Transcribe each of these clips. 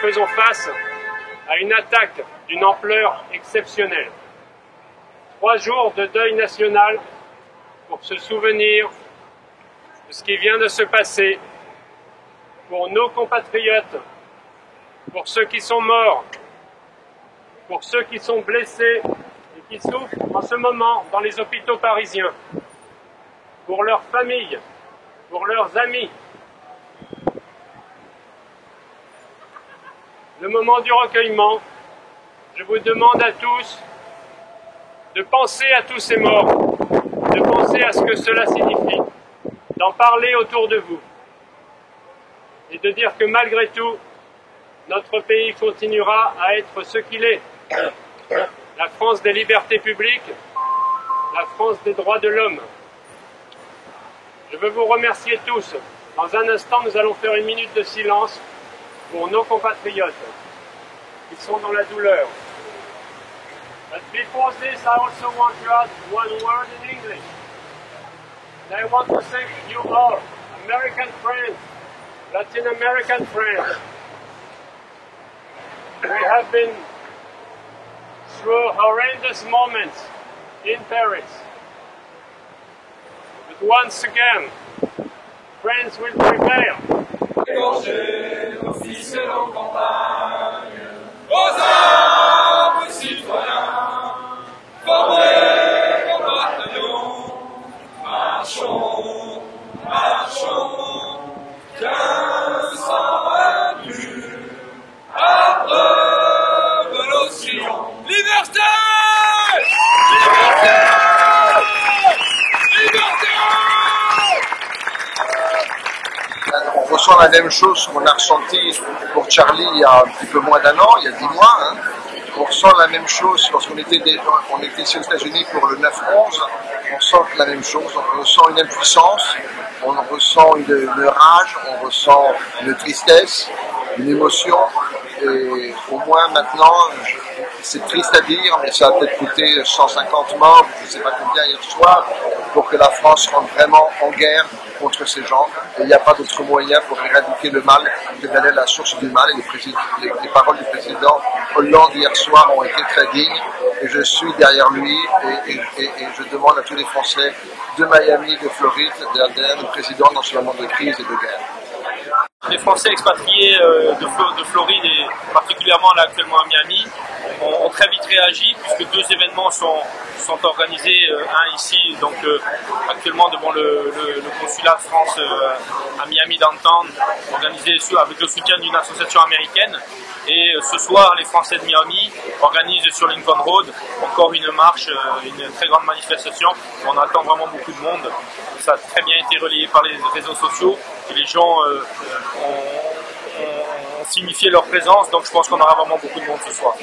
faisons face à une attaque d'une ampleur exceptionnelle. 3 jours de deuil national pour se souvenir de ce qui vient de se passer, pour nos compatriotes, pour ceux qui sont morts, pour ceux qui sont blessés et qui souffrent en ce moment dans les hôpitaux parisiens, pour leurs familles, pour leurs amis. Le moment du recueillement, je vous demande à tous de penser à tous ces morts, de penser à ce que cela signifie, d'en parler autour de vous et de dire que malgré tout, notre pays continuera à être ce qu'il est, la France des libertés publiques, la France des droits de l'homme. Je veux vous remercier tous. Dans un instant, nous allons faire une minute de silence pour nos compatriotes qui sont dans la douleur. But before this, I also want to add one word in English. And I want to thank you all, American friends, Latin American friends. We have been through horrendous moments in Paris. But once again, friends will prevail. Égorgés, officiels en campagne, aux armes citoyens, formés en bataillon, marchons, marchons, 1500 venus, à preuve de nos sillons. Liberté! Liberté! Liberté! On ressent la même chose qu'on a ressenti pour Charlie il y a un petit peu moins d'1 an, il y a 10 mois. Hein. On ressent la même chose lorsqu'on était ici aux États-Unis pour le 9/11. On ressent la même chose, on ressent une impuissance, on ressent une rage, on ressent une tristesse, une émotion. Et au moins maintenant, c'est triste à dire, mais ça a peut-être coûté 150 morts, je ne sais pas combien hier soir, pour que la France rentre vraiment en guerre contre ces gens. Et il n'y a pas d'autre moyen pour éradiquer le mal que d'aller à la source du mal. Et les paroles du président Hollande hier soir ont été très dignes. Et je suis derrière lui et je demande à tous les Français de Miami, de Floride, derrière le président dans ce moment de crise et de guerre. Les Français expatriés de Floride et particulièrement là actuellement à Miami ont très vite réagi puisque 2 événements sont organisés, un ici donc actuellement devant le consulat de France à Miami Downtown, organisé avec le soutien d'une association américaine, et ce soir les Français de Miami organisent sur Lincoln Road encore une marche, une très grande manifestation. On attend vraiment beaucoup de monde. Ça a très bien été relayé par les réseaux sociaux et les gens ont signifié leur présence, donc je pense qu'on aura vraiment beaucoup de monde ce soir.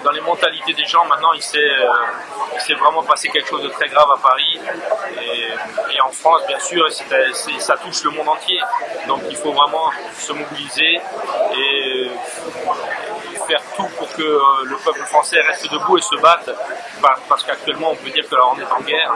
Dans les mentalités des gens, maintenant, il s'est vraiment passé quelque chose de très grave à Paris et en France, bien sûr, ça touche le monde entier. Donc il faut vraiment se mobiliser et faire tout pour que le peuple français reste debout et se batte, parce qu'actuellement on peut dire qu'on est en guerre.